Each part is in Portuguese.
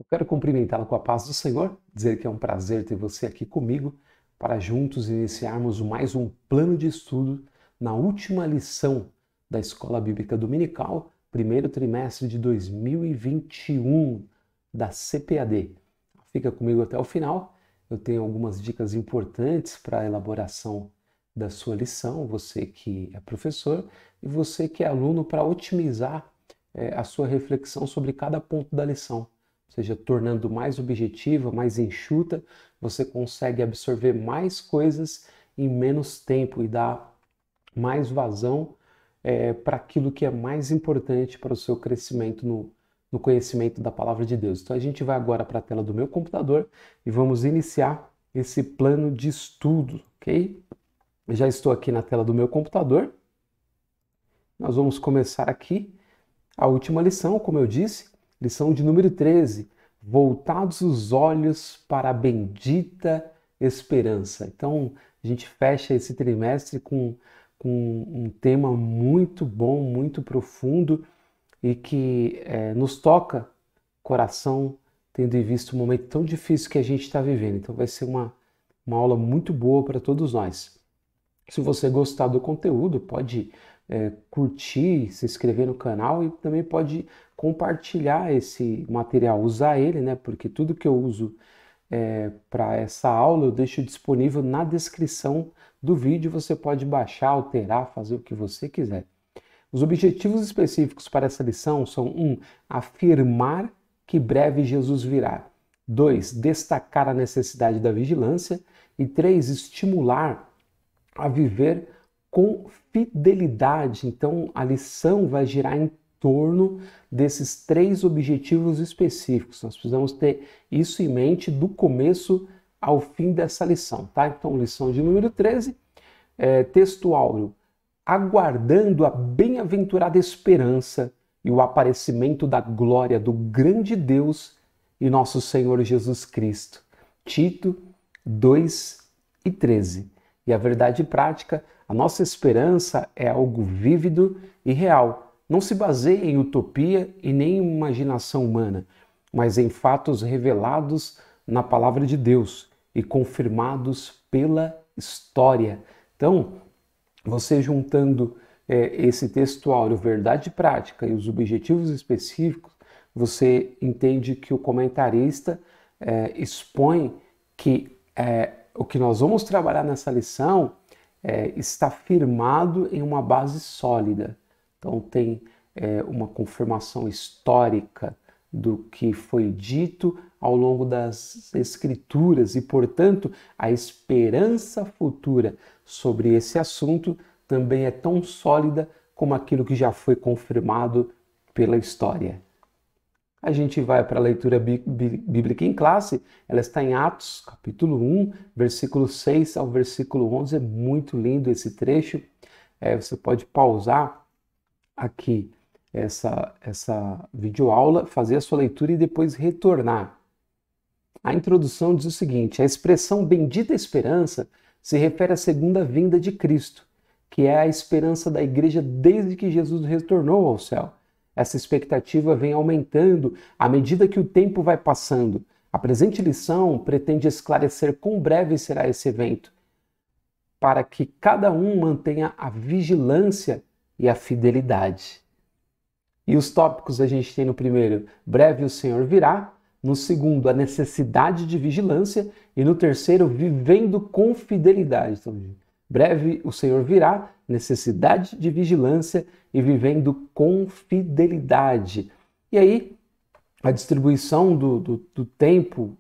Eu quero cumprimentá-la com a paz do Senhor, dizer que é um prazer ter você aqui comigo para juntos iniciarmos mais um plano de estudo na última lição da Escola Bíblica Dominical, primeiro trimestre de 2021 da CPAD. Fica comigo até o final, eu tenho algumas dicas importantes para a elaboração da sua lição, você que é professor e você que é aluno, para otimizar a sua reflexão sobre cada ponto da lição. Ou seja, tornando mais objetiva, mais enxuta, você consegue absorver mais coisas em menos tempo e dar mais vazão para aquilo que é mais importante para o seu crescimento no conhecimento da palavra de Deus. Então a gente vai agora para a tela do meu computador e vamos iniciar esse plano de estudo, ok? Eu já estou aqui na tela do meu computador. Nós vamos começar aqui a última lição, como eu disse, lição de número 13, voltados os olhos para a bendita esperança. Então, a gente fecha esse trimestre com um tema muito bom, muito profundo e que nos toca coração, tendo em vista o momento tão difícil que a gente está vivendo. Então, vai ser uma aula muito boa para todos nós. Se você gostar do conteúdo, pode curtir, se inscrever no canal e também pode compartilhar esse material, usar ele, né? Porque tudo que eu uso para essa aula eu deixo disponível na descrição do vídeo. Você pode baixar, alterar, fazer o que você quiser. Os objetivos específicos para essa lição são: 1. Afirmar que breve Jesus virá. 2. Destacar a necessidade da vigilância. E 3. Estimular a viver com fidelidade. Então, a lição vai girar em torno desses 3 objetivos específicos. Nós precisamos ter isso em mente do começo ao fim dessa lição, tá? Então, lição de número 13, texto áureo: aguardando a bem-aventurada esperança e o aparecimento da glória do grande Deus e nosso Senhor Jesus Cristo. Tito 2:13. E a verdade prática: a nossa esperança é algo vívido e real. Não se baseia em utopia e nem em imaginação humana, mas em fatos revelados na palavra de Deus e confirmados pela história. Então, você juntando esse texto áureo, verdade prática, e os objetivos específicos, você entende que o comentarista expõe que o que nós vamos trabalhar nessa lição está firmado em uma base sólida. Então tem uma confirmação histórica do que foi dito ao longo das Escrituras e, portanto, a esperança futura sobre esse assunto também é tão sólida como aquilo que já foi confirmado pela história. A gente vai para a leitura bíblica em classe, ela está em Atos, capítulo 1, versículo 6 ao versículo 11, é muito lindo esse trecho. Você pode pausar aqui essa videoaula, fazer a sua leitura e depois retornar. A introdução diz o seguinte: a expressão bendita esperança se refere à segunda vinda de Cristo, que é a esperança da igreja desde que Jesus retornou ao céu. Essa expectativa vem aumentando à medida que o tempo vai passando. A presente lição pretende esclarecer quão breve será esse evento, para que cada um mantenha a vigilância e a fidelidade. E os tópicos a gente tem no primeiro: breve o Senhor virá; no segundo, a necessidade de vigilância; e no terceiro, vivendo com fidelidade. Então, breve o Senhor virá, necessidade de vigilância e vivendo com fidelidade. E aí, a distribuição do tempo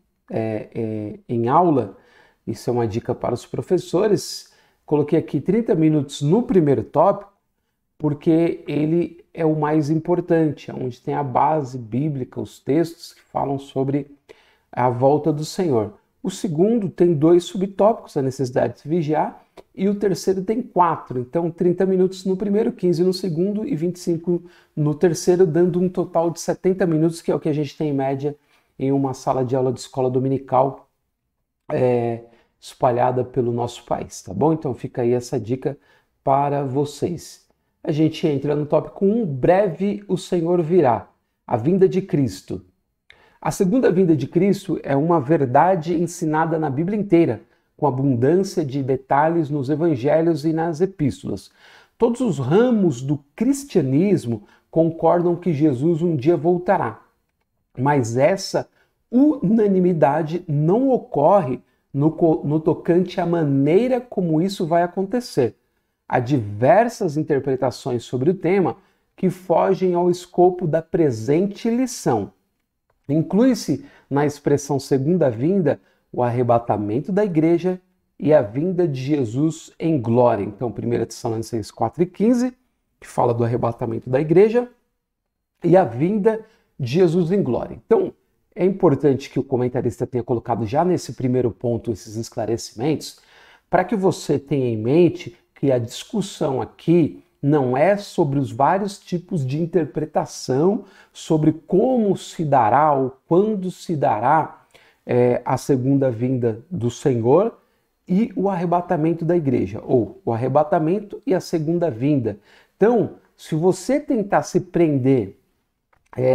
em aula, isso é uma dica para os professores. Coloquei aqui 30 minutos no primeiro tópico, porque ele é o mais importante, é onde tem a base bíblica, os textos que falam sobre a volta do Senhor. O segundo tem 2 subtópicos, a necessidade de vigiar, e o terceiro tem 4. Então, 30 minutos no primeiro, 15 no segundo e 25 no terceiro, dando um total de 70 minutos, que é o que a gente tem em média em uma sala de aula de escola dominical espalhada pelo nosso país, tá bom? Então, fica aí essa dica para vocês. A gente entra no tópico 1, breve o Senhor virá, a vinda de Cristo. A segunda vinda de Cristo é uma verdade ensinada na Bíblia inteira, com abundância de detalhes nos evangelhos e nas epístolas. Todos os ramos do cristianismo concordam que Jesus um dia voltará, mas essa unanimidade não ocorre no tocante à maneira como isso vai acontecer. Há diversas interpretações sobre o tema que fogem ao escopo da presente lição. Inclui-se na expressão segunda vinda o arrebatamento da igreja e a vinda de Jesus em glória. Então, 1 Tessalonicenses 4:15, que fala do arrebatamento da igreja e a vinda de Jesus em glória. Então, é importante que o comentarista tenha colocado já nesse primeiro ponto esses esclarecimentos, para que você tenha em mente que a discussão aqui não é sobre os vários tipos de interpretação, sobre como se dará ou quando se dará a segunda vinda do Senhor e o arrebatamento da igreja, ou o arrebatamento e a segunda vinda. Então, se você tentar se prender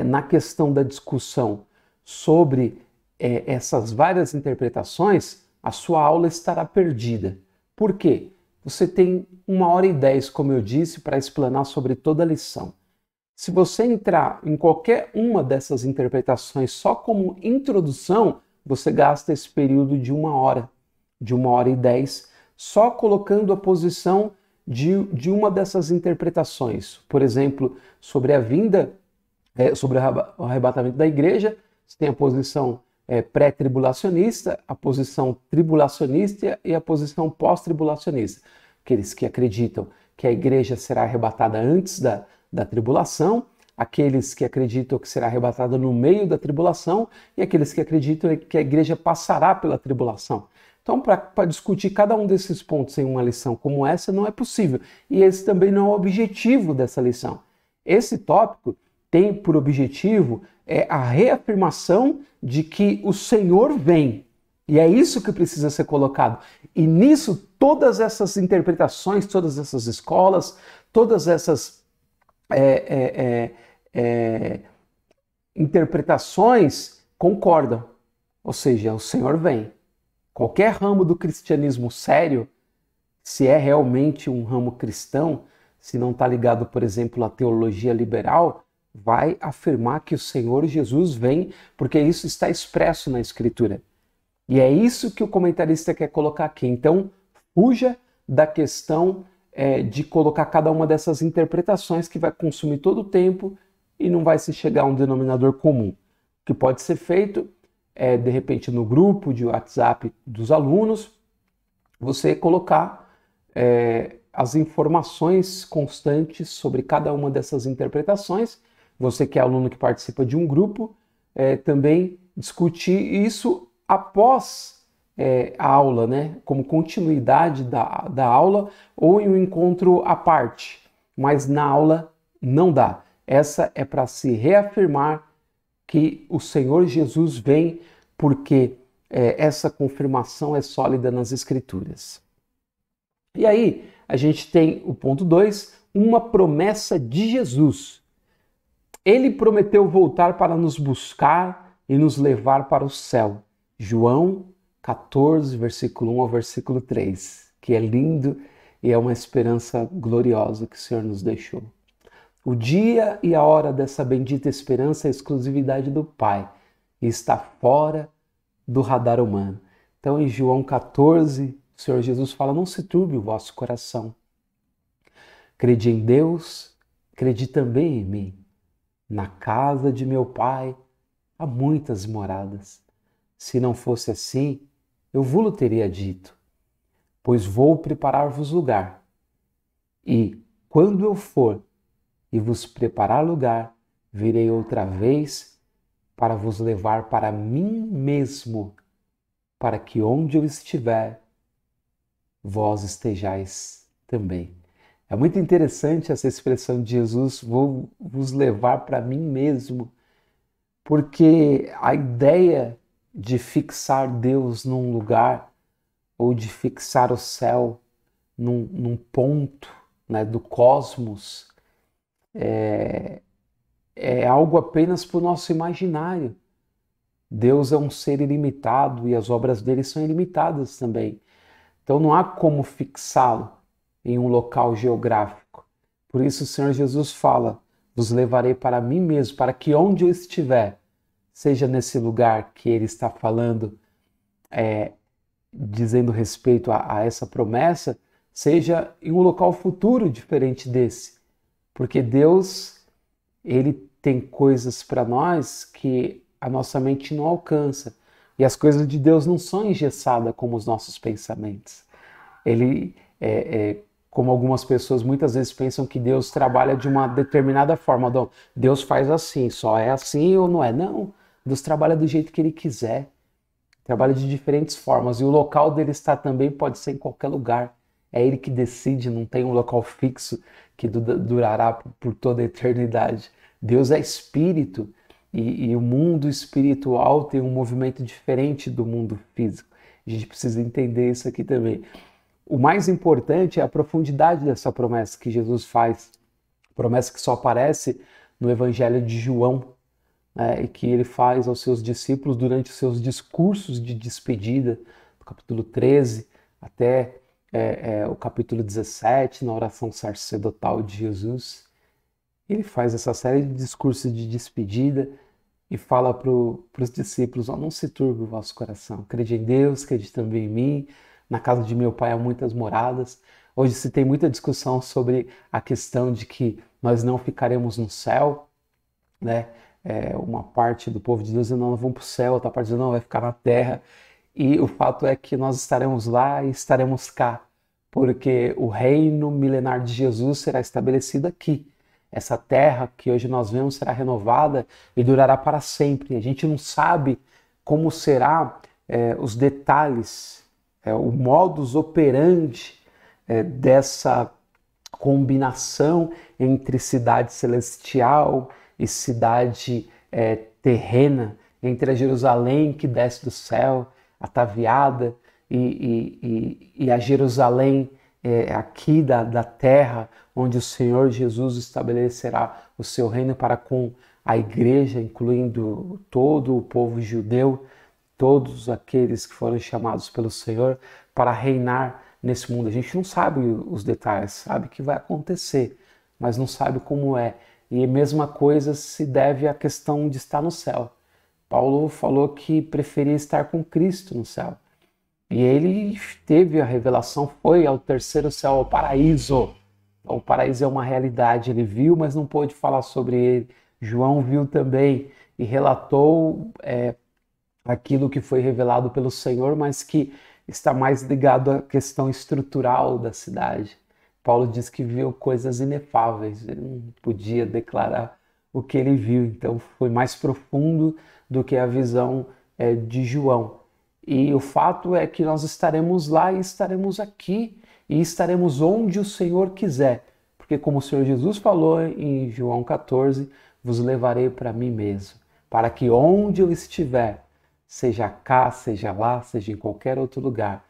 na questão da discussão sobre essas várias interpretações, a sua aula estará perdida. Por quê? Você tem 1h10, como eu disse, para explanar sobre toda a lição. Se você entrar em qualquer uma dessas interpretações só como introdução, você gasta esse período de 1 hora, de 1h10, só colocando a posição de uma dessas interpretações. Por exemplo, sobre a vinda, sobre o arrebatamento da igreja, você tem a posição pré-tribulacionista, a posição tribulacionista e a posição pós-tribulacionista. Aqueles que acreditam que a igreja será arrebatada antes da tribulação, aqueles que acreditam que será arrebatada no meio da tribulação e aqueles que acreditam que a igreja passará pela tribulação. Então, para discutir cada um desses pontos em uma lição como essa, não é possível. E esse também não é o objetivo dessa lição. Esse tópico tem por objetivo a reafirmação de que o Senhor vem. E é isso que precisa ser colocado. E nisso, todas essas interpretações, todas essas escolas, todas essas interpretações concordam. Ou seja, o Senhor vem. Qualquer ramo do cristianismo sério, se é realmente um ramo cristão, se não está ligado, por exemplo, à teologia liberal, vai afirmar que o Senhor Jesus vem, porque isso está expresso na Escritura. E é isso que o comentarista quer colocar aqui. Então, fuja da questão de colocar cada uma dessas interpretações que vai consumir todo o tempo e não vai se chegar a um denominador comum. O que pode ser feito de repente, no grupo de WhatsApp dos alunos, você colocar as informações constantes sobre cada uma dessas interpretações. Você que é aluno que participa de um grupo, também discutir isso após a aula, né? Como continuidade da aula ou em um encontro à parte. Mas na aula não dá. Essa é para se reafirmar que o Senhor Jesus vem, porque essa confirmação é sólida nas Escrituras. E aí, a gente tem o ponto 2, uma promessa de Jesus. Ele prometeu voltar para nos buscar e nos levar para o céu. João 14, versículo 1 ao versículo 3, que é lindo e é uma esperança gloriosa que o Senhor nos deixou. O dia e a hora dessa bendita esperança é a exclusividade do Pai e está fora do radar humano. Então, em João 14, o Senhor Jesus fala: não se turbe o vosso coração. Crede em Deus, crede também em mim. Na casa de meu Pai há muitas moradas. Se não fosse assim, eu vou-lo teria dito, pois vou preparar-vos lugar. E, quando eu for e vos preparar lugar, virei outra vez para vos levar para mim mesmo, para que onde eu estiver, vós estejais também. É muito interessante essa expressão de Jesus, vou vos levar para mim mesmo, porque a ideia de fixar Deus num lugar ou de fixar o céu num ponto, né, do cosmos é algo apenas para o nosso imaginário. Deus é um ser ilimitado e as obras dele são ilimitadas também. Então não há como fixá-lo em um local geográfico. Por isso o Senhor Jesus fala: vos levarei para mim mesmo, para que onde eu estiver, seja nesse lugar que ele está falando, dizendo respeito a essa promessa, seja em um local futuro diferente desse. Porque Deus, ele tem coisas para nós que a nossa mente não alcança. E as coisas de Deus não são engessadas como os nossos pensamentos. Ele, como algumas pessoas muitas vezes pensam que Deus trabalha de uma determinada forma. Deus faz assim, só é assim ou não é? Não, Deus trabalha do jeito que ele quiser. Trabalha de diferentes formas. E o local dele estar também pode ser em qualquer lugar. É ele que decide, não tem um local fixo que durará por toda a eternidade. Deus é espírito e o mundo espiritual tem um movimento diferente do mundo físico. A gente precisa entender isso aqui também. O mais importante é a profundidade dessa promessa que Jesus faz. Promessa que só aparece no Evangelho de João, e que ele faz aos seus discípulos durante os seus discursos de despedida, do capítulo 13 até o capítulo 17, na oração sacerdotal de Jesus. Ele faz essa série de discursos de despedida e fala para os discípulos: não se turbe o vosso coração, crede em Deus, crede também em mim, na casa de meu pai há muitas moradas. Hoje se tem muita discussão sobre a questão de que nós não ficaremos no céu, né? Uma parte do povo de Deus dizendo: não, vamos para o céu, outra parte dizendo: não, vai ficar na terra. E o fato é que nós estaremos lá e estaremos cá, porque o reino milenar de Jesus será estabelecido aqui. Essa terra que hoje nós vemos será renovada e durará para sempre. A gente não sabe como será os detalhes, o modus operandi dessa combinação entre cidade celestial e cidade terrena, entre a Jerusalém que desce do céu, ataviada, e a Jerusalém aqui da terra, onde o Senhor Jesus estabelecerá o seu reino para com a igreja, incluindo todo o povo judeu, todos aqueles que foram chamados pelo Senhor para reinar nesse mundo. A gente não sabe os detalhes, sabe que vai acontecer, mas não sabe como é. E a mesma coisa se deve à questão de estar no céu. Paulo falou que preferia estar com Cristo no céu. E ele teve a revelação, foi ao terceiro céu, ao paraíso. O paraíso é uma realidade, ele viu, mas não pôde falar sobre ele. João viu também e relatou aquilo que foi revelado pelo Senhor, mas que está mais ligado à questão estrutural da cidade. Paulo diz que viu coisas inefáveis, ele não podia declarar o que ele viu, então foi mais profundo do que a visão de João. E o fato é que nós estaremos lá e estaremos aqui e estaremos onde o Senhor quiser, porque como o Senhor Jesus falou em João 14, vos levarei para mim mesmo, para que onde eu estiver, seja cá, seja lá, seja em qualquer outro lugar,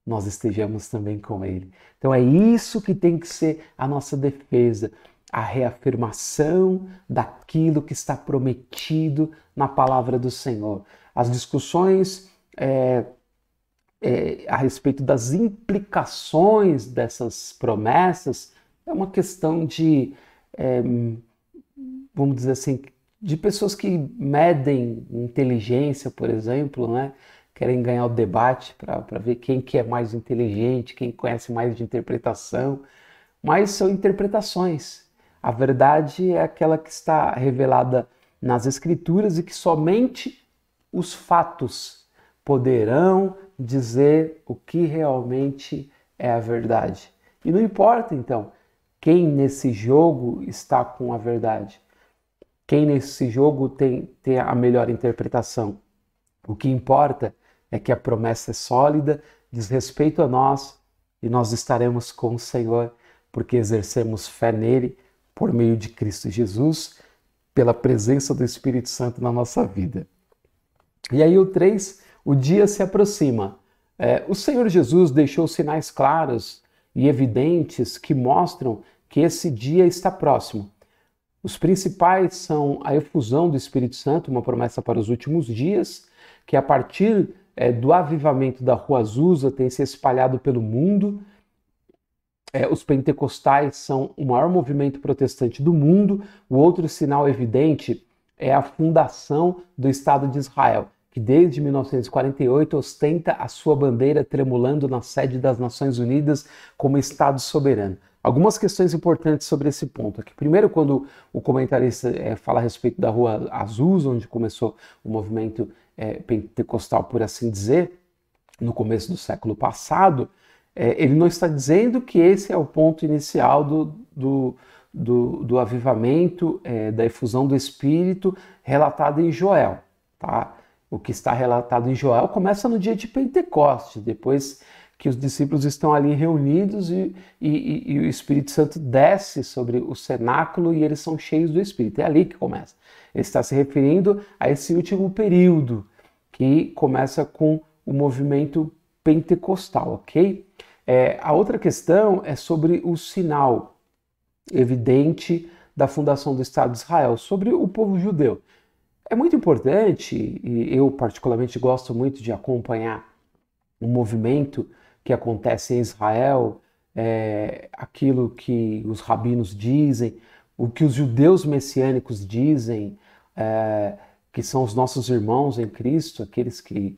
nós estejamos também com Ele. Então é isso que tem que ser a nossa defesa, a reafirmação daquilo que está prometido na palavra do Senhor. As discussões a respeito das implicações dessas promessas é uma questão de, vamos dizer assim, de pessoas que medem inteligência, por exemplo, né? Querem ganhar o debate para ver quem que é mais inteligente, quem conhece mais de interpretação, mas são interpretações. A verdade é aquela que está revelada nas Escrituras e que somente os fatos poderão dizer o que realmente é a verdade. E não importa, então, quem nesse jogo está com a verdade, quem nesse jogo tem a melhor interpretação. O que importa é que a promessa é sólida, diz respeito a nós e nós estaremos com o Senhor, porque exercemos fé nele por meio de Cristo Jesus, pela presença do Espírito Santo na nossa vida. E aí o 3, o dia se aproxima. O Senhor Jesus deixou sinais claros e evidentes que mostram que esse dia está próximo. Os principais são a efusão do Espírito Santo, uma promessa para os últimos dias, que a partir do avivamento da Rua Azusa tem se espalhado pelo mundo. Os pentecostais são o maior movimento protestante do mundo. O outro sinal evidente é a fundação do Estado de Israel, que desde 1948 ostenta a sua bandeira tremulando na sede das Nações Unidas como Estado soberano. Algumas questões importantes sobre esse ponto aqui. Primeiro, quando o comentarista fala a respeito da Rua Azusa, onde começou o movimento pentecostal, por assim dizer, no começo do século passado, ele não está dizendo que esse é o ponto inicial do avivamento, da efusão do Espírito relatado em Joel. Tá? O que está relatado em Joel começa no dia de Pentecostes, depois que os discípulos estão ali reunidos e o Espírito Santo desce sobre o cenáculo e eles são cheios do Espírito. É ali que começa. Ele está se referindo a esse último período que começa com o movimento pentecostal, ok? A outra questão é sobre o sinal evidente da fundação do Estado de Israel, sobre o povo judeu. É muito importante, e eu particularmente gosto muito de acompanhar o movimento que acontece em Israel, aquilo que os rabinos dizem, o que os judeus messiânicos dizem, que são os nossos irmãos em Cristo, aqueles que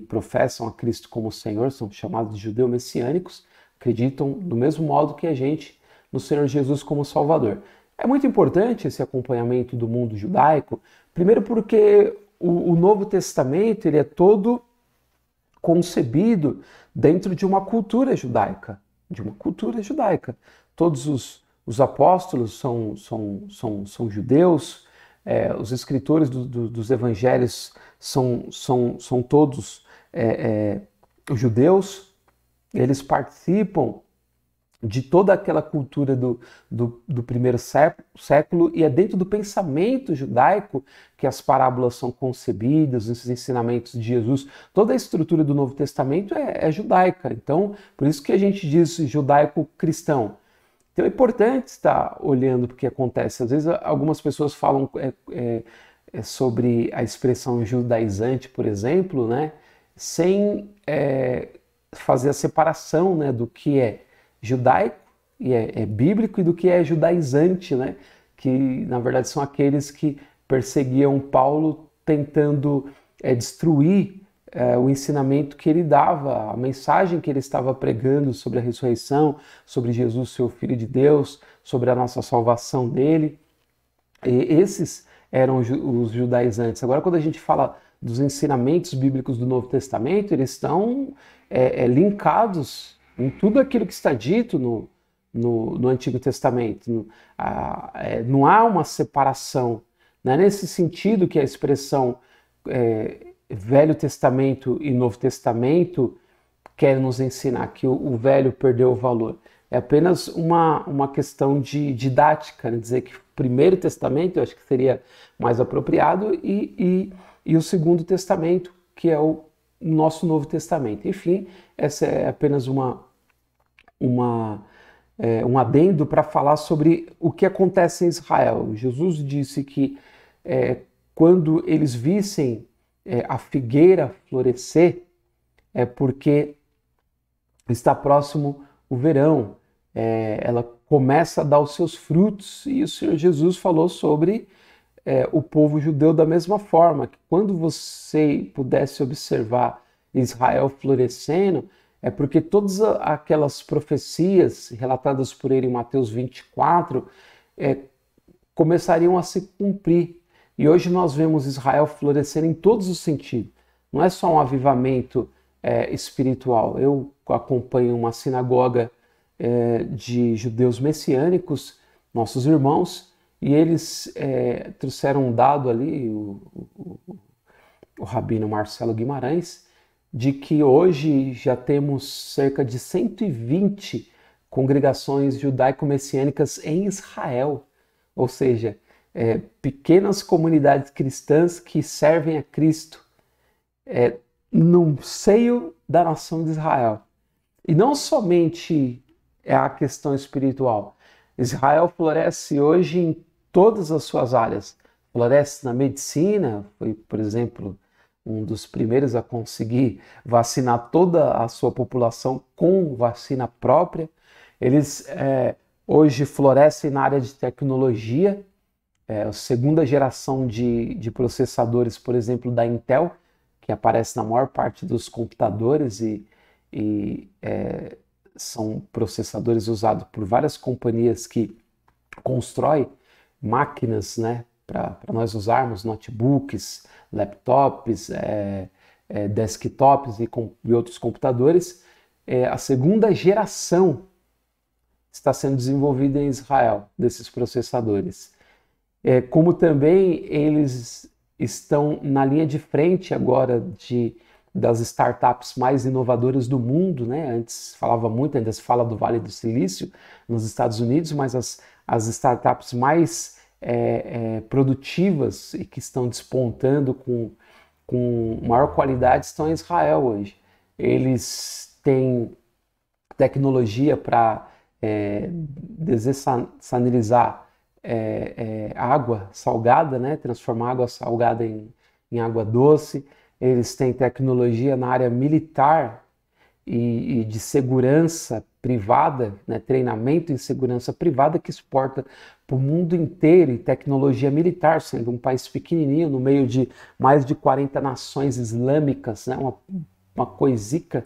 professam a Cristo como Senhor, são chamados de judeus messiânicos, acreditam do mesmo modo que a gente no Senhor Jesus como Salvador. É muito importante esse acompanhamento do mundo judaico, primeiro porque o Novo Testamento ele é todo concebido dentro de uma cultura judaica, Todos os apóstolos são judeus, os escritores dos evangelhos são todos judeus, eles participam de toda aquela cultura do primeiro século e é dentro do pensamento judaico que as parábolas são concebidas, os ensinamentos de Jesus, toda a estrutura do Novo Testamento é judaica, então por isso que a gente diz judaico-cristão. Então é importante estar olhando para o que acontece. Às vezes algumas pessoas falam sobre a expressão judaizante, por exemplo, né, sem fazer a separação, né, do que é judaico e é bíblico e do que é judaizante, né? Que na verdade são aqueles que perseguiam Paulo tentando destruir o ensinamento que ele dava, a mensagem que ele estava pregando sobre a ressurreição, sobre Jesus, seu Filho de Deus, sobre a nossa salvação dele. E esses eram os judaizantes. Agora, quando a gente fala dos ensinamentos bíblicos do Novo Testamento, eles estão linkados em tudo aquilo que está dito no Antigo Testamento. Não há uma separação. Não é nesse sentido que a expressão Velho Testamento e Novo Testamento quer nos ensinar que o velho perdeu o valor. É apenas uma questão de didática, né? Dizer que o Primeiro Testamento eu acho que seria mais apropriado e o Segundo Testamento, que é o nosso Novo Testamento. Enfim, essa é apenas um adendo para falar sobre o que acontece em Israel. Jesus disse que quando eles vissem a figueira florescer, é porque está próximo o verão, ela começa a dar os seus frutos, e o Senhor Jesus falou sobre o povo judeu da mesma forma, que quando você pudesse observar Israel florescendo, é porque todas aquelas profecias relatadas por ele em Mateus 24 começariam a se cumprir. E hoje nós vemos Israel florescer em todos os sentidos. Não é só um avivamento espiritual. Eu acompanho uma sinagoga de judeus messiânicos, nossos irmãos, e eles trouxeram um dado ali, o rabino Marcelo Guimarães, de que hoje já temos cerca de 120 congregações judaico-messiânicas em Israel, ou seja, pequenas comunidades cristãs que servem a Cristo no seio da nação de Israel. E não somente a questão espiritual. Israel floresce hoje em todas as suas áreas. Floresce na medicina, foi, por exemplo, um dos primeiros a conseguir vacinar toda a sua população com vacina própria. Eles hoje florescem na área de tecnologia, a segunda geração de processadores, por exemplo, da Intel, que aparece na maior parte dos computadores e são processadores usados por várias companhias que constroem máquinas, né, para nós usarmos, notebooks, laptops, desktops e outros computadores. A segunda geração está sendo desenvolvida em Israel, desses processadores. Como também eles estão na linha de frente agora das startups mais inovadoras do mundo, né? Antes falava muito, ainda se fala do Vale do Silício nos Estados Unidos, mas as startups mais produtivas e que estão despontando com maior qualidade estão em Israel hoje. Eles têm tecnologia para desessanilizar água salgada, né? Transformar água salgada em água doce. Eles têm tecnologia na área militar e de segurança privada, né? Treinamento em segurança privada que exporta para o mundo inteiro, e tecnologia militar, sendo um país pequenininho no meio de mais de 40 nações islâmicas, né? Uma coisica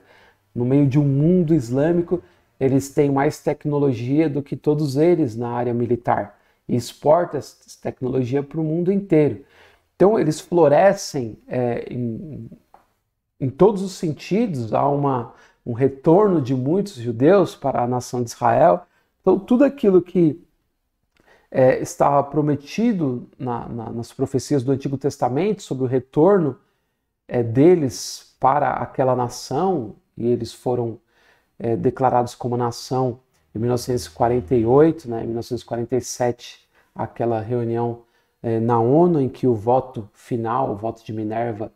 no meio de um mundo islâmico. Eles têm mais tecnologia do que todos eles na área militar e exportam essa tecnologia para o mundo inteiro. Então eles florescem em todos os sentidos. Há um retorno de muitos judeus para a nação de Israel. Então tudo aquilo que estava prometido nas profecias do Antigo Testamento sobre o retorno deles para aquela nação, e eles foram declarados como nação em 1948, né, em 1947, aquela reunião na ONU em que o voto final, o voto de Minerva,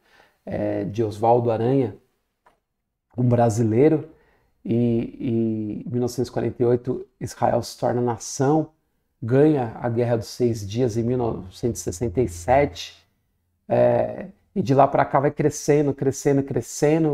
de Oswaldo Aranha, um brasileiro, e em 1948 Israel se torna nação, ganha a Guerra dos 6 Dias em 1967, e de lá para cá vai crescendo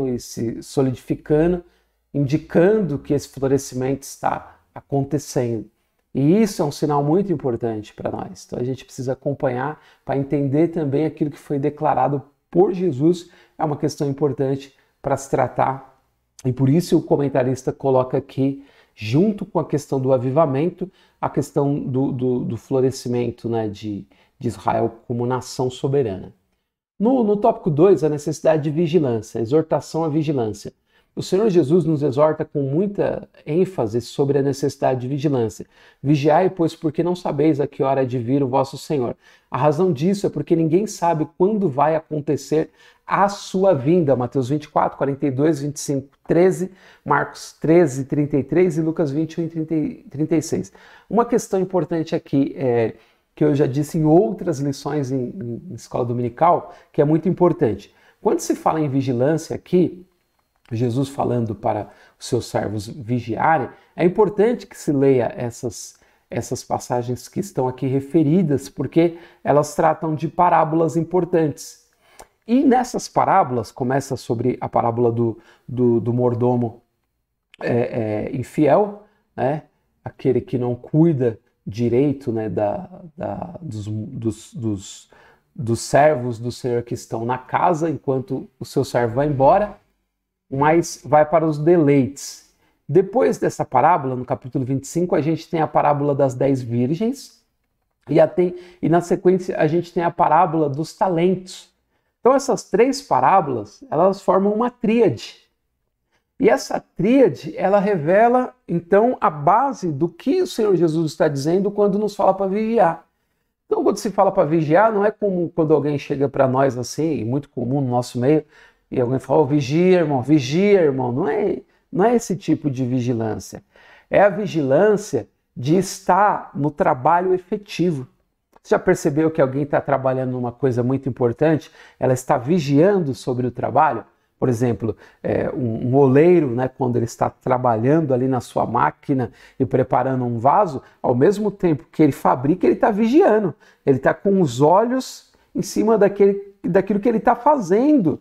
e se solidificando, indicando que esse florescimento está acontecendo. E isso é um sinal muito importante para nós. Então a gente precisa acompanhar para entender também aquilo que foi declarado por Jesus. É uma questão importante para se tratar. E por isso o comentarista coloca aqui, junto com a questão do avivamento, a questão do florescimento, né, de Israel como nação soberana. No tópico 2, a necessidade de vigilância, a exortação à vigilância. O Senhor Jesus nos exorta com muita ênfase sobre a necessidade de vigilância. Vigiai, pois, porque não sabeis a que hora há de vir o vosso Senhor. A razão disso é porque ninguém sabe quando vai acontecer a sua vinda. Mateus 24, 42, 25, 13, Marcos 13, 33 e Lucas 21, 36. Uma questão importante aqui, que eu já disse em outras lições em escola dominical, que é muito importante. Quando se fala em vigilância aqui, Jesus falando para os seus servos vigiarem, é importante que se leia essas passagens que estão aqui referidas, porque elas tratam de parábolas importantes. E nessas parábolas, começa sobre a parábola do mordomo infiel, né? Aquele que não cuida direito, né, dos servos do Senhor que estão na casa, enquanto o seu servo vai embora, mas vai para os deleites. Depois dessa parábola, no capítulo 25, a gente tem a parábola das 10 virgens, e na sequência a gente tem a parábola dos talentos. Então essas 3 parábolas, elas formam uma tríade. E essa tríade, ela revela, então, a base do que o Senhor Jesus está dizendo quando nos fala para vigiar. Então, quando se fala para vigiar, não é como quando alguém chega para nós assim, muito comum no nosso meio, e alguém fala, vigia, irmão. Não é esse tipo de vigilância. É a vigilância de estar no trabalho efetivo. Você já percebeu que alguém está trabalhando numa coisa muito importante? Ela está vigiando sobre o trabalho? Por exemplo, um oleiro, né, quando ele está trabalhando ali na sua máquina e preparando um vaso, ao mesmo tempo que ele fabrica, ele está vigiando. Ele está com os olhos em cima daquilo que ele está fazendo.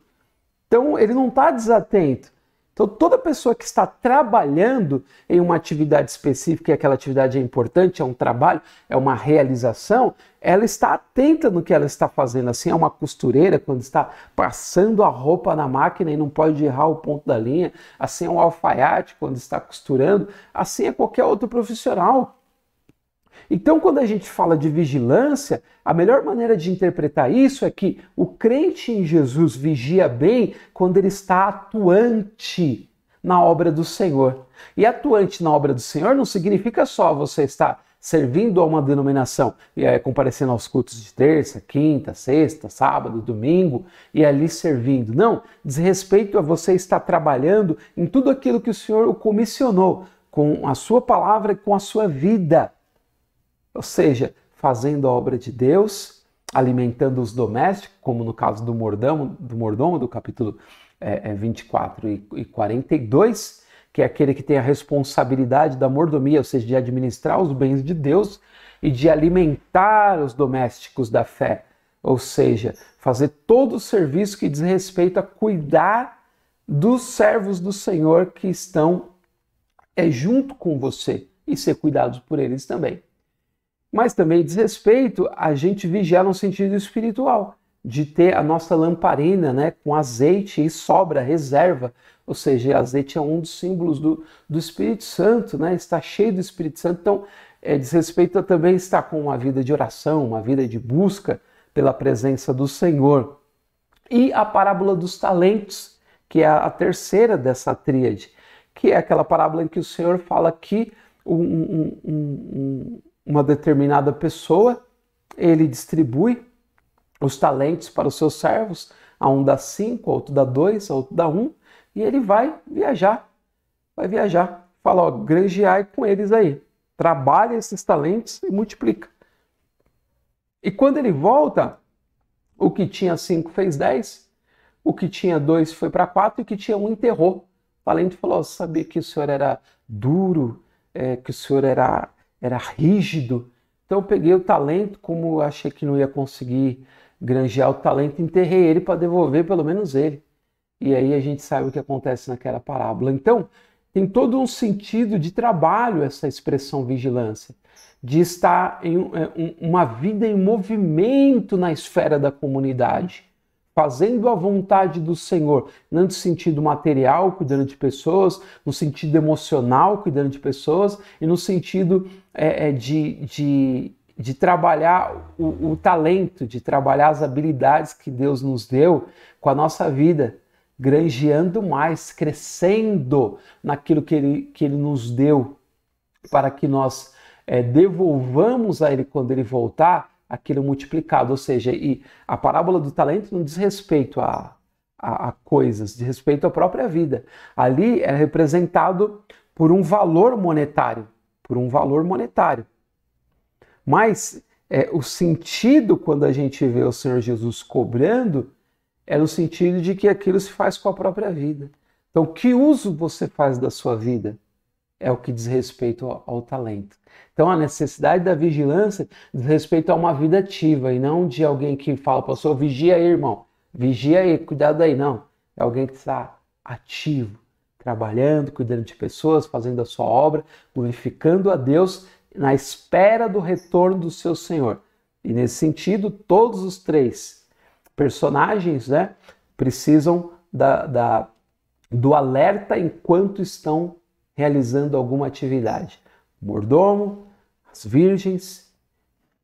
Então, ele não está desatento. Então, toda pessoa que está trabalhando em uma atividade específica, e aquela atividade é importante, é um trabalho, é uma realização, ela está atenta no que ela está fazendo. Assim é uma costureira quando está passando a roupa na máquina e não pode errar o ponto da linha. Assim é um alfaiate quando está costurando. Assim é qualquer outro profissional. Então, quando a gente fala de vigilância, a melhor maneira de interpretar isso é que o crente em Jesus vigia bem quando ele está atuante na obra do Senhor. E atuante na obra do Senhor não significa só você estar servindo a uma denominação, comparecendo aos cultos de terça, quinta, sexta, sábado, domingo, e ali servindo. Não, diz respeito a você estar trabalhando em tudo aquilo que o Senhor o comissionou, com a sua palavra e com a sua vida. Ou seja, fazendo a obra de Deus, alimentando os domésticos, como no caso do mordomo do capítulo 24 e 42, que é aquele que tem a responsabilidade da mordomia, ou seja, de administrar os bens de Deus e de alimentar os domésticos da fé. Ou seja, fazer todo o serviço que diz respeito a cuidar dos servos do Senhor que estão junto com você e ser cuidados por eles também. Mas também diz respeito a gente vigiar no sentido espiritual, de ter a nossa lamparina, né, com azeite e sobra, reserva. Ou seja, azeite é um dos símbolos do Espírito Santo, né? Está cheio do Espírito Santo. Então, diz respeito a também estar com uma vida de oração, uma vida de busca pela presença do Senhor. E a parábola dos talentos, que é a terceira dessa tríade, que é aquela parábola em que o Senhor fala que uma determinada pessoa, ele distribui os talentos para os seus servos, a um dá 5, a outro dá 2, a outro dá 1, e ele vai viajar. Fala, ó, granjeai com eles aí, trabalha esses talentos e multiplica. E quando ele volta, o que tinha 5 fez 10, o que tinha 2 foi para 4 e o que tinha 1 enterrou. O talento falou, sabia que o senhor era duro, que o senhor era rígido. Então eu peguei o talento, como eu achei que não ia conseguir granjear o talento, enterrei ele para devolver pelo menos ele. E aí a gente sabe o que acontece naquela parábola. Então, tem todo um sentido de trabalho essa expressão vigilância, de estar em uma vida em movimento na esfera da comunidade, fazendo a vontade do Senhor, não no sentido material, cuidando de pessoas, no sentido emocional, cuidando de pessoas, e no sentido de trabalhar o talento, de trabalhar as habilidades que Deus nos deu com a nossa vida, granjeando mais, crescendo naquilo que Ele nos deu, para que nós devolvamos a Ele quando Ele voltar, aquilo multiplicado. Ou seja, e a parábola do talento não diz respeito a coisas, diz respeito à própria vida. Ali é representado por um valor monetário, Mas o sentido, quando a gente vê o Senhor Jesus cobrando, é no sentido de que aquilo se faz com a própria vida. Então, que uso você faz da sua vida? É o que diz respeito ao talento. Então, a necessidade da vigilância diz respeito a uma vida ativa e não de alguém que fala, pastor, vigia aí, irmão, vigia aí, cuidado aí. Não, é alguém que está ativo, trabalhando, cuidando de pessoas, fazendo a sua obra, glorificando a Deus na espera do retorno do seu Senhor. E nesse sentido, todos os 3 personagens, né, precisam do alerta enquanto estão realizando alguma atividade. O mordomo, as virgens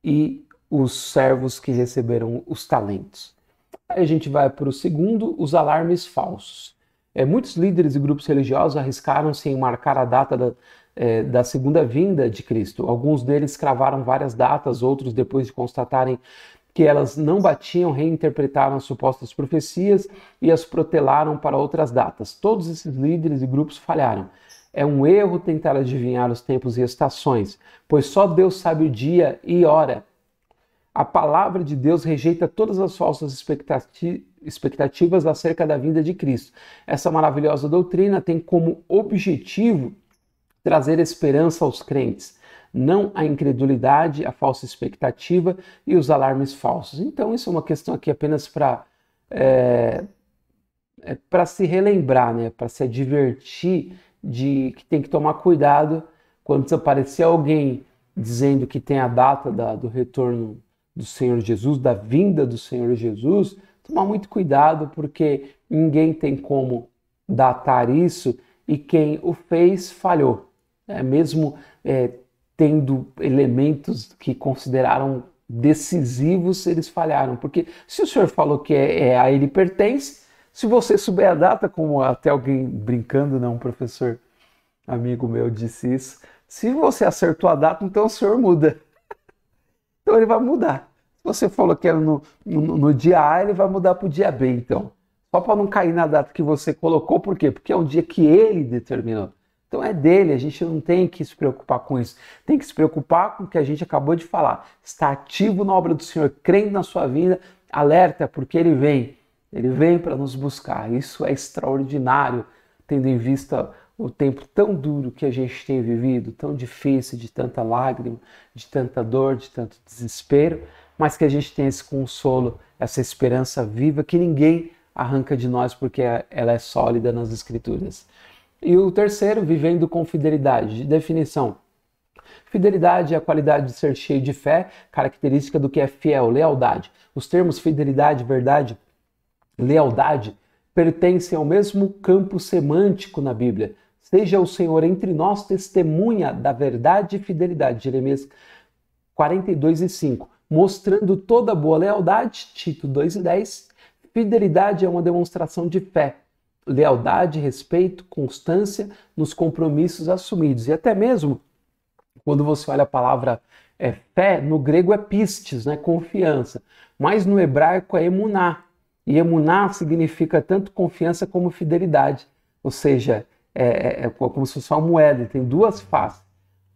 e os servos que receberam os talentos. Aí a gente vai para o segundo, os alarmes falsos. Muitos líderes e grupos religiosos arriscaram-se em marcar a data da segunda vinda de Cristo. Alguns deles cravaram várias datas, outros, depois de constatarem que elas não batiam, reinterpretaram as supostas profecias e as protelaram para outras datas. Todos esses líderes e grupos falharam. É um erro tentar adivinhar os tempos e estações, pois só Deus sabe o dia e hora. A palavra de Deus rejeita todas as falsas expectativas acerca da vinda de Cristo. Essa maravilhosa doutrina tem como objetivo trazer esperança aos crentes, não a incredulidade, a falsa expectativa e os alarmes falsos. Então, isso é uma questão aqui apenas para se relembrar, né? Para se advertir de que tem que tomar cuidado quando desaparecer alguém dizendo que tem a data do retorno do Senhor Jesus, da vinda do Senhor Jesus. Tomar muito cuidado, porque ninguém tem como datar isso e quem o fez falhou. Mesmo tendo elementos que consideraram decisivos, eles falharam. Porque se o Senhor falou que a ele pertence, se você souber a data, como até alguém brincando, né, um professor amigo meu disse isso, se você acertou a data, então o Senhor muda. Então ele vai mudar. Se você falou que era no dia A, ele vai mudar para o dia B, então. Só para não cair na data que você colocou, por quê? Porque é um dia que ele determinou. Então é dele, a gente não tem que se preocupar com isso. Tem que se preocupar com o que a gente acabou de falar. Está ativo na obra do Senhor, crendo na sua vida, alerta, porque ele vem. Ele vem para nos buscar. Isso é extraordinário, tendo em vista o tempo tão duro que a gente tem vivido, tão difícil, de tanta lágrima, de tanta dor, de tanto desespero, mas que a gente tem esse consolo, essa esperança viva que ninguém arranca de nós, porque ela é sólida nas Escrituras. E o terceiro, vivendo com fidelidade. De definição: fidelidade é a qualidade de ser cheio de fé, característica do que é fiel, lealdade. Os termos fidelidade, verdade, lealdade pertencem ao mesmo campo semântico na Bíblia. Seja o Senhor entre nós testemunha da verdade e fidelidade. Jeremias 42:5. Mostrando toda boa lealdade. Tito 2:10. Fidelidade é uma demonstração de fé. Lealdade, respeito, constância nos compromissos assumidos. E até mesmo, quando você olha a palavra fé, no grego é pistes, né? Confiança. Mas no hebraico é emuná. E emuná significa tanto confiança como fidelidade. Ou seja, é como se fosse uma moeda, tem duas faces.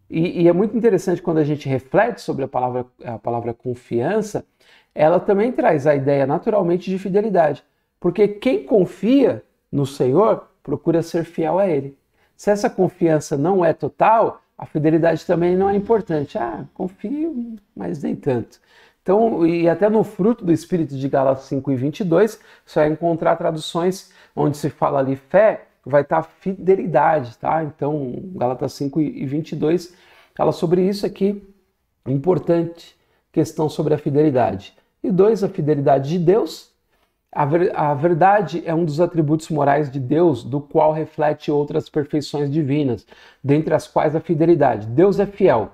E é muito interessante quando a gente reflete sobre a palavra confiança, ela também traz a ideia naturalmente de fidelidade. Porque quem confia no Senhor procura ser fiel a Ele. Se essa confiança não é total, a fidelidade também não é importante. Confio, mas nem tanto. Então, e até no fruto do Espírito de Gálatas 5:22, você vai encontrar traduções onde se fala ali fé, vai estar fidelidade, tá? Então, Gálatas 5:22 fala sobre isso aqui, importante questão sobre a fidelidade. E 2, a fidelidade de Deus. A verdade é um dos atributos morais de Deus, do qual reflete outras perfeições divinas, dentre as quais a fidelidade. Deus é fiel.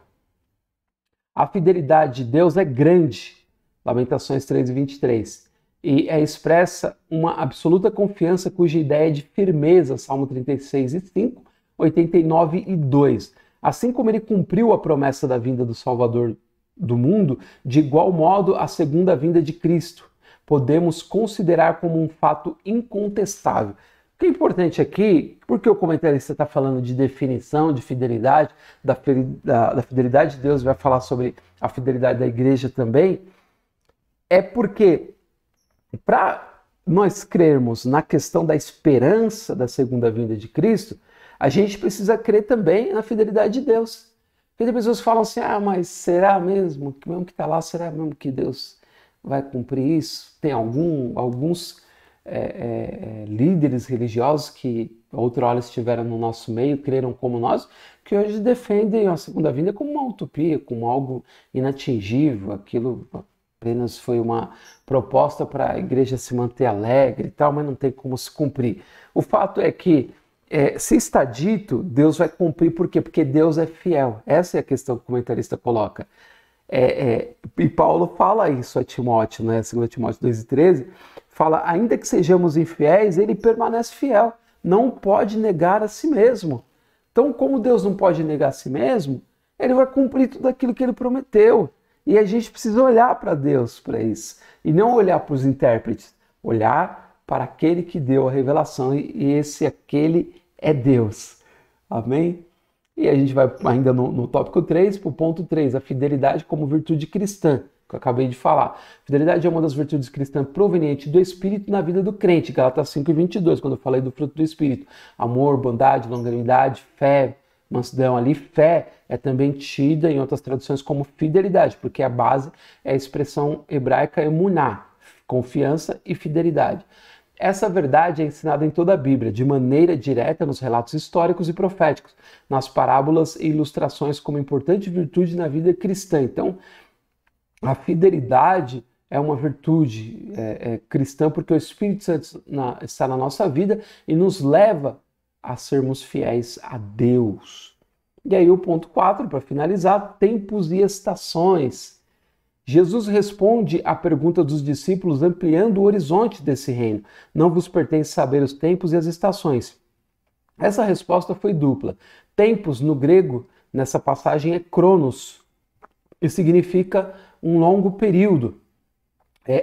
A fidelidade de Deus é grande, Lamentações 3:23, e expressa uma absoluta confiança cuja ideia é de firmeza, Salmo 36:5, 89:2. Assim como ele cumpriu a promessa da vinda do Salvador do mundo, de igual modo a segunda vinda de Cristo podemos considerar como um fato incontestável. O que é importante aqui, porque o comentarista está falando de definição, de fidelidade, da fidelidade de Deus, vai falar sobre a fidelidade da igreja também, é porque para nós crermos na questão da esperança da segunda vinda de Cristo, a gente precisa crer também na fidelidade de Deus. Porque as pessoas falam assim, mas será mesmo que está lá, será mesmo que Deus vai cumprir isso? Tem alguns líderes religiosos que outrora estiveram no nosso meio, creram como nós, que hoje defendem a segunda vinda como uma utopia, como algo inatingível, aquilo apenas foi uma proposta para a igreja se manter alegre e tal, mas não tem como se cumprir. O fato é que, se está dito, Deus vai cumprir, por quê? Porque Deus é fiel. Essa é a questão que o comentarista coloca. E Paulo fala isso a Timóteo, né? 2 Timóteo 2:13, fala, ainda que sejamos infiéis, ele permanece fiel, não pode negar a si mesmo. Então, como Deus não pode negar a si mesmo, ele vai cumprir tudo aquilo que ele prometeu. E a gente precisa olhar para Deus para isso, e não olhar para os intérpretes, olhar para aquele que deu a revelação, e aquele é Deus. Amém? E a gente vai ainda no tópico 3, para o ponto 3, a fidelidade como virtude cristã. que eu acabei de falar. Fidelidade é uma das virtudes cristãs proveniente do Espírito na vida do crente, Gálatas 5:22, quando eu falei do fruto do Espírito. Amor, bondade, longanimidade, fé, mansidão ali. Fé é também tida em outras traduções como fidelidade, porque a base é a expressão hebraica emuná, confiança e fidelidade. Essa verdade é ensinada em toda a Bíblia, de maneira direta nos relatos históricos e proféticos, nas parábolas e ilustrações como importante virtude na vida cristã. Então, a fidelidade é uma virtude cristã porque o Espírito Santo está na nossa vida e nos leva a sermos fiéis a Deus. E aí o ponto 4, para finalizar, tempos e estações. Jesus responde à pergunta dos discípulos ampliando o horizonte desse reino. Não vos pertence saber os tempos e as estações. Essa resposta foi dupla. Tempos, no grego, nessa passagem é cronos, e significa um longo período.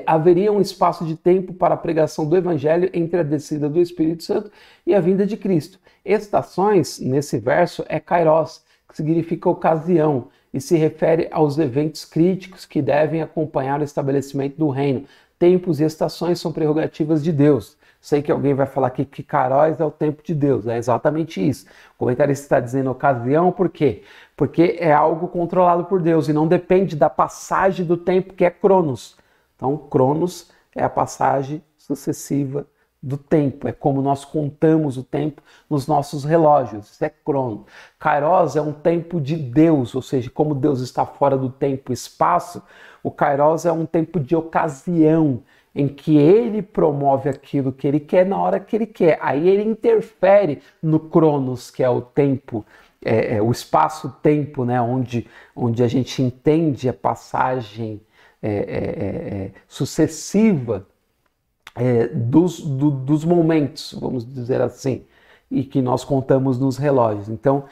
Haveria um espaço de tempo para a pregação do Evangelho entre a descida do Espírito Santo e a vinda de Cristo. Estações, nesse verso, é kairos, que significa ocasião, e se refere aos eventos críticos que devem acompanhar o estabelecimento do reino. Tempos e estações são prerrogativas de Deus. Sei que alguém vai falar aqui que kairos é o tempo de Deus, é exatamente isso. O comentarista está dizendo ocasião, por quê? Porque é algo controlado por Deus e não depende da passagem do tempo, que é cronos. Então, cronos é a passagem sucessiva do tempo, é como nós contamos o tempo nos nossos relógios, isso é crono. Kairos é um tempo de Deus, ou seja, como Deus está fora do tempo e espaço, o Kairos é um tempo de ocasião, em que ele promove aquilo que ele quer na hora que ele quer. Aí ele interfere no cronos, que é o tempo, o espaço-tempo, né? onde a gente entende a passagem sucessiva dos momentos, vamos dizer assim, e que nós contamos nos relógios. Então,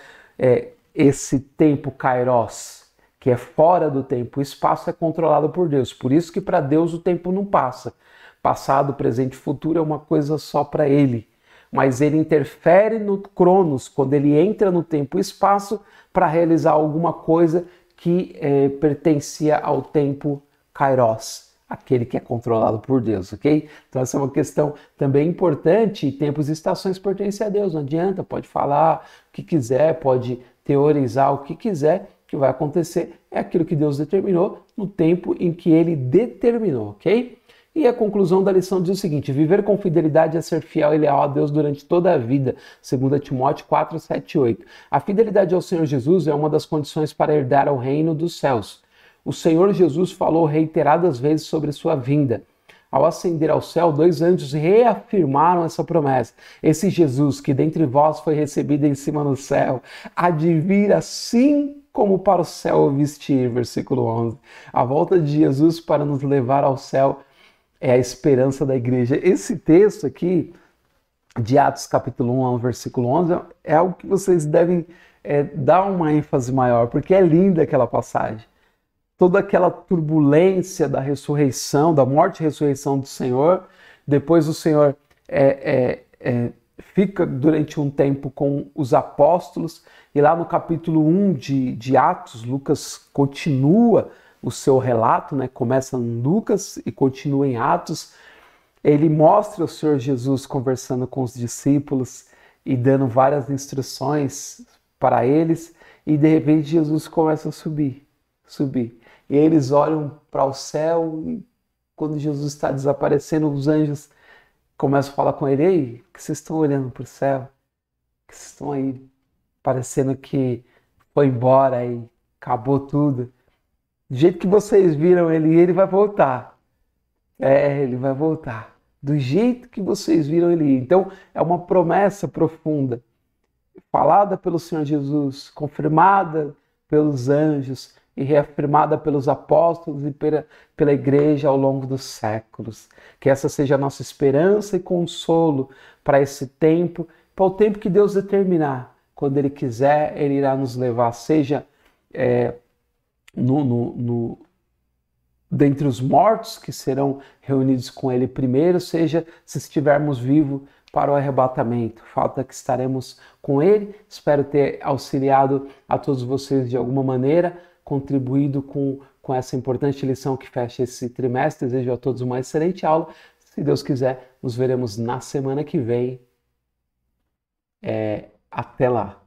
esse tempo kairos, que é fora do tempo e espaço, é controlado por Deus. Por isso que para Deus o tempo não passa. Passado, presente e futuro é uma coisa só para Ele. Mas Ele interfere no cronos, quando Ele entra no tempo e espaço, para realizar alguma coisa que pertencia ao tempo kairos, aquele que é controlado por Deus, ok? Então essa é uma questão também importante, e tempos e estações pertencem a Deus, não adianta, pode falar o que quiser, pode teorizar o que quiser, que vai acontecer é aquilo que Deus determinou no tempo em que Ele determinou, ok? E a conclusão da lição diz o seguinte: viver com fidelidade é ser fiel e leal a Deus durante toda a vida, 2 Timóteo 4, 7 e 8. A fidelidade ao Senhor Jesus é uma das condições para herdar o reino dos céus. O Senhor Jesus falou reiteradas vezes sobre sua vinda. Ao ascender ao céu, 2 anjos reafirmaram essa promessa. Esse Jesus que dentre vós foi recebido em cima no céu, há de vir assim como para o céu o vestir, versículo 11. A volta de Jesus para nos levar ao céu é a esperança da igreja. Esse texto aqui, de Atos capítulo 1 ao versículo 11, é algo que vocês devem dar uma ênfase maior, porque é linda aquela passagem. Toda aquela turbulência da ressurreição, da morte e ressurreição do Senhor. Depois o Senhor fica durante um tempo com os apóstolos, e lá no capítulo 1 de Atos, Lucas continua o seu relato, né? Começa em Lucas e continua em Atos. Ele mostra o Senhor Jesus conversando com os discípulos e dando várias instruções para eles, e de repente Jesus começa a subir. E eles olham para o céu, e quando Jesus está desaparecendo, os anjos começam a falar com ele: ei, que vocês estão olhando para o céu? Que vocês estão aí parecendo que foi embora e acabou tudo. Do jeito que vocês viram ele vai voltar. Ele vai voltar. Do jeito que vocês viram ele ir. Então, é uma promessa profunda, falada pelo Senhor Jesus, confirmada pelos anjos e reafirmada pelos apóstolos e pela igreja ao longo dos séculos. Que essa seja a nossa esperança e consolo para esse tempo, para o tempo que Deus determinar. Quando Ele quiser, Ele irá nos levar, seja dentre os mortos que serão reunidos com Ele primeiro, seja se estivermos vivos para o arrebatamento. Falta que estaremos com Ele. Espero ter auxiliado a todos vocês de alguma maneira, contribuído com com essa importante lição que fecha esse trimestre. Desejo a todos uma excelente aula. Se Deus quiser, nos veremos na semana que vem. Até lá!